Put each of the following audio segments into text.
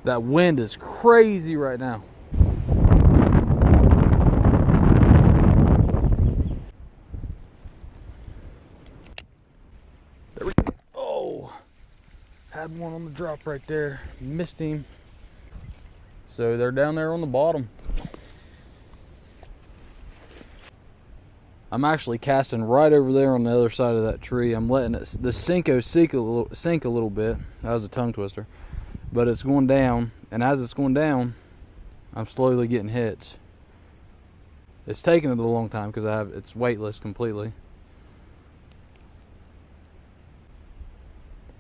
That wind is crazy right now. There we go. Oh, had one on the drop right there. Missed him. So they're down there on the bottom. I'm actually casting right over there on the other side of that tree. I'm letting it, the Senko sink a little bit. That was a tongue twister. But it's going down, and as it's going down, I'm slowly getting hits. It's taking it a long time because it's weightless completely.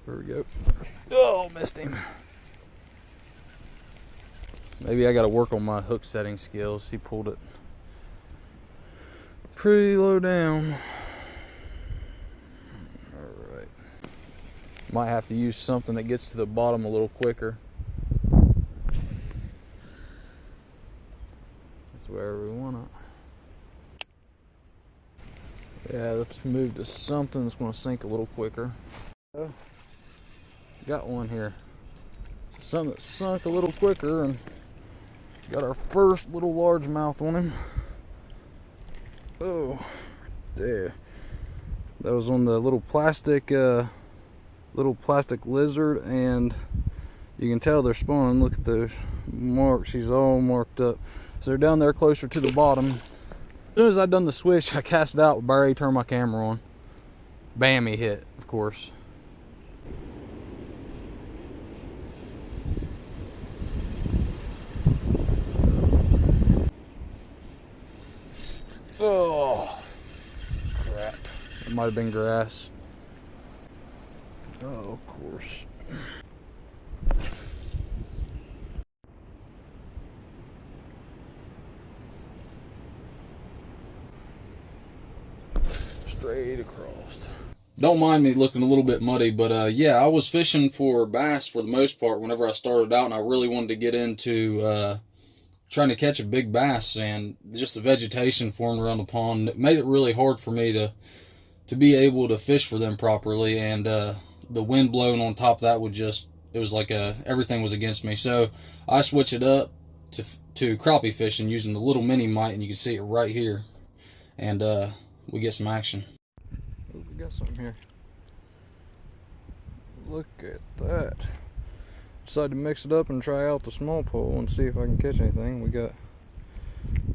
There we go. Oh, missed him. Maybe I got to work on my hook setting skills. He pulled it pretty low down. Alright. Might have to use something that gets to the bottom a little quicker. That's wherever we want it. Yeah, let's move to something that's going to sink a little quicker. Oh, got one here. So something that sunk a little quicker, and got our first little largemouth on him. Oh, there. That was on the little plastic lizard, and you can tell they're spawning. Look at those marks. He's all marked up. So they're down there closer to the bottom. As soon as I done the swish, I cast it out, but I already turned my camera on. Bam, he hit, of course. Oh, crap. It might have been grass. Oh, of course. Straight across. Don't mind me looking a little bit muddy, but yeah, I was fishing for bass for the most part whenever I started out, and I really wanted to get into trying to catch a big bass, and just the vegetation formed around the pond made it really hard for me to be able to fish for them properly, and the wind blowing on top of that it was like everything was against me. So I switched it up to crappie fishing using the little mini mite, and you can see it right here, and we get some action. Oh, we got something here. Look at that. Decided to mix it up and try out the small pole and see if I can catch anything. We got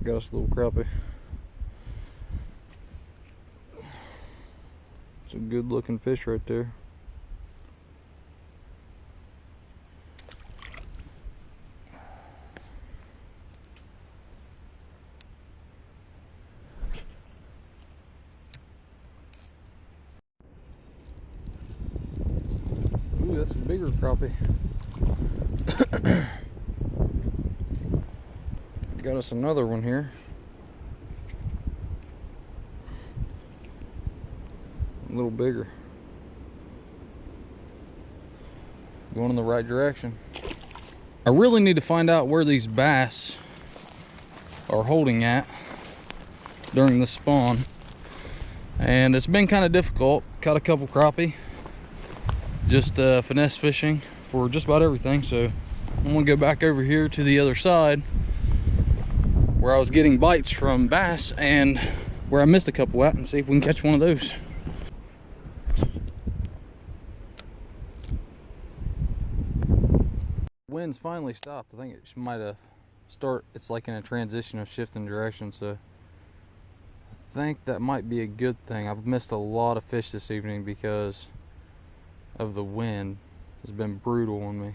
us a little crappie. It's a good looking fish right there. Ooh, that's a bigger crappie. Got us another one here. A little bigger. Going in the right direction. I really need to find out where these bass are holding at during the spawn. And it's been kind of difficult. Caught a couple crappie. Just finesse fishing for just about everything. So I'm gonna go back over here to the other side where I was getting bites from bass and where I missed a couple at, and see if we can catch one of those. Wind's finally stopped. I think it might have it's like in a transition of shifting direction, so I think that might be a good thing. I've missed a lot of fish this evening because of the wind. It's been brutal on me.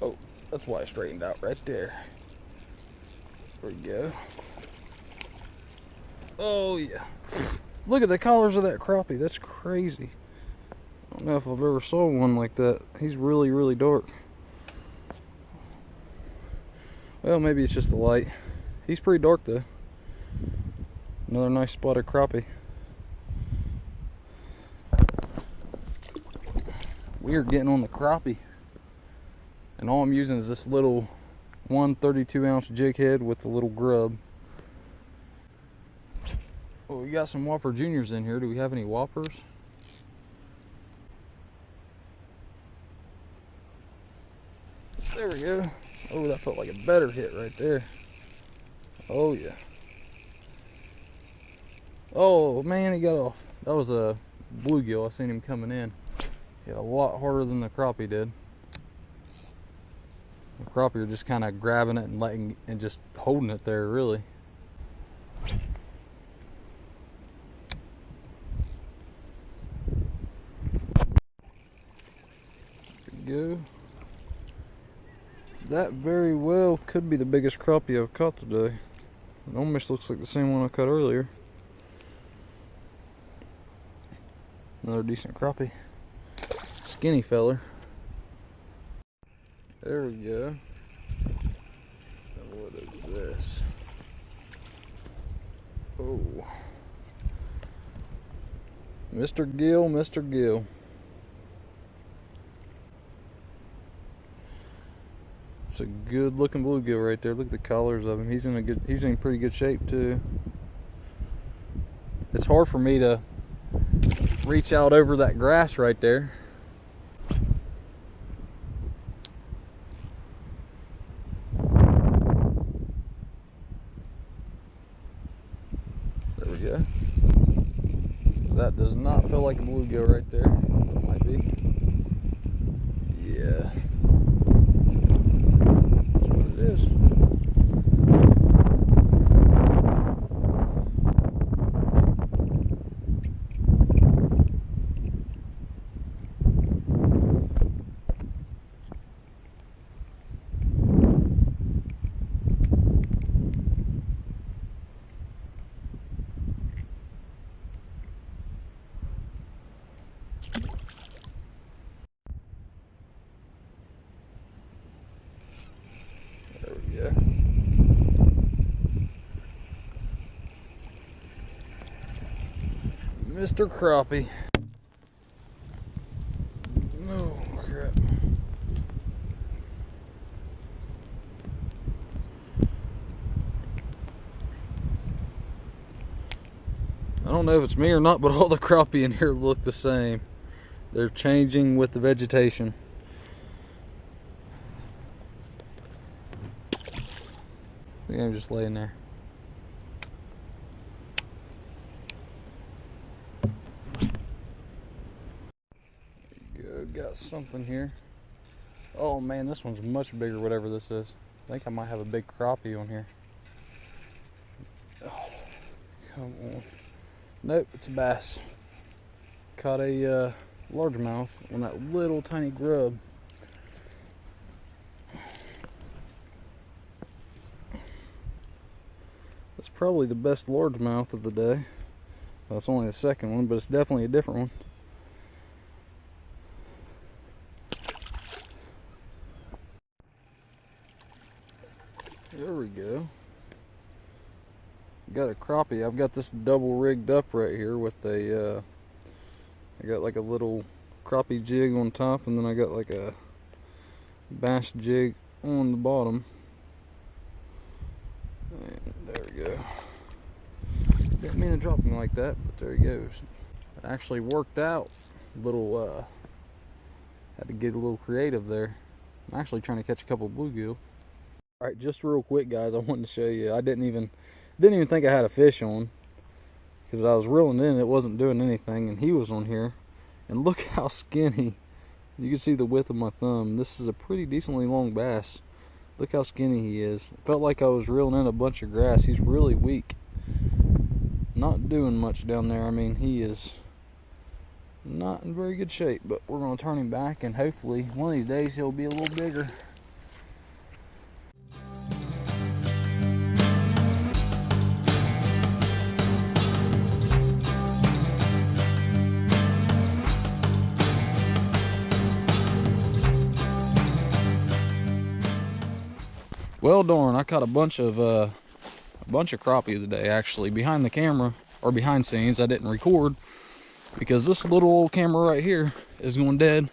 Oh, that's why I straightened out right there. There we go. Oh yeah. Look at the colors of that crappie. That's crazy. I don't know if I've ever saw one like that. He's really, really dark. Well, maybe it's just the light. He's pretty dark though. Another nice spotted crappie. We are getting on the crappie. And all I'm using is this little 1 32-ounce jig head with a little grub. Well, we got some Whopper Juniors in here. Do we have any Whoppers? There we go. Oh, that felt like a better hit right there. Oh, yeah. Oh, man, he got off. That was a bluegill. I seen him coming in. He hit a lot harder than the crappie did. The crappie are just kind of grabbing it and letting and just holding it there, really. There we go. That very well could be the biggest crappie I've caught today. It almost looks like the same one I caught earlier. Another decent crappie. Skinny feller. There we go. Now what is this? Oh. Mr. Gill, Mr. Gill. It's a good looking bluegill right there. Look at the collars of him. He's in pretty good shape too. It's hard for me to reach out over that grass right there. There we go. That does not feel like a bluegill right there. Might be. Yeah. That's what it is. Yeah. Mr. Crappie. No crap. I don't know if it's me or not, but all the crappie in here look the same. They're changing with the vegetation. I think I'm just laying there. There you go, got something here. Oh man, this one's much bigger, whatever this is. I think I might have a big crappie on here. Oh, come on. Nope, it's a bass. Caught a largemouth on that little tiny grub. It's probably the best largemouth of the day. Well, it's only the second one, but it's definitely a different one. There we go. Got a crappie. I've got this double rigged up right here with a, I got like a little crappie jig on top, and then I got like a bass jig on the bottom. And there we go. Didn't mean to drop him like that, but there he goes. It actually worked out. Had to get a little creative there. I'm actually trying to catch a couple bluegill. All right, just real quick, guys. I wanted to show you. I didn't even think I had a fish on, because I was reeling in. It wasn't doing anything, and he was on here. And look how skinny. You can see the width of my thumb. This is a pretty decently long bass. Look how skinny he is. It felt like I was reeling in a bunch of grass. He's really weak. Not doing much down there. I mean, he is not in very good shape, but we're going to turn him back, and hopefully one of these days he'll be a little bigger. Well, darn, I caught a bunch of crappie today, actually. Behind the camera, or behind scenes, I didn't record because this little old camera right here is going dead,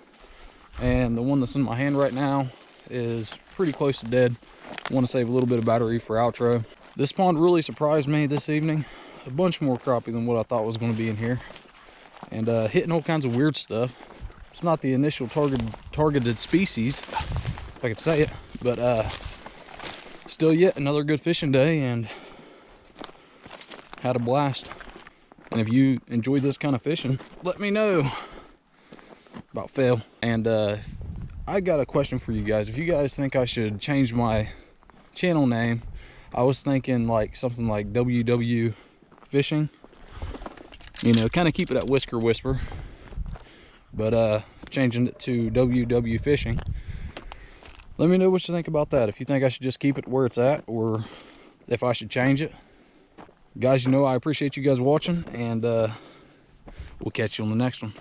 and the one that's in my hand right now is pretty close to dead. I want to save a little bit of battery for outro. This pond really surprised me this evening. A bunch more crappie than what I thought was going to be in here. And hitting all kinds of weird stuff. It's not the initial targeted species, if I could say it, but still yet another good fishing day and had a blast. And if you enjoyed this kind of fishing, let me know about fail. And I got a question for you guys. If you guys think I should change my channel name, I was thinking like something like WW Fishing. You know, kind of keep it at Whisker Whisper, but changing it to WW Fishing. Let me know what you think about that. If you think I should just keep it where it's at, or if I should change it. Guys, you know I appreciate you guys watching, and we'll catch you on the next one.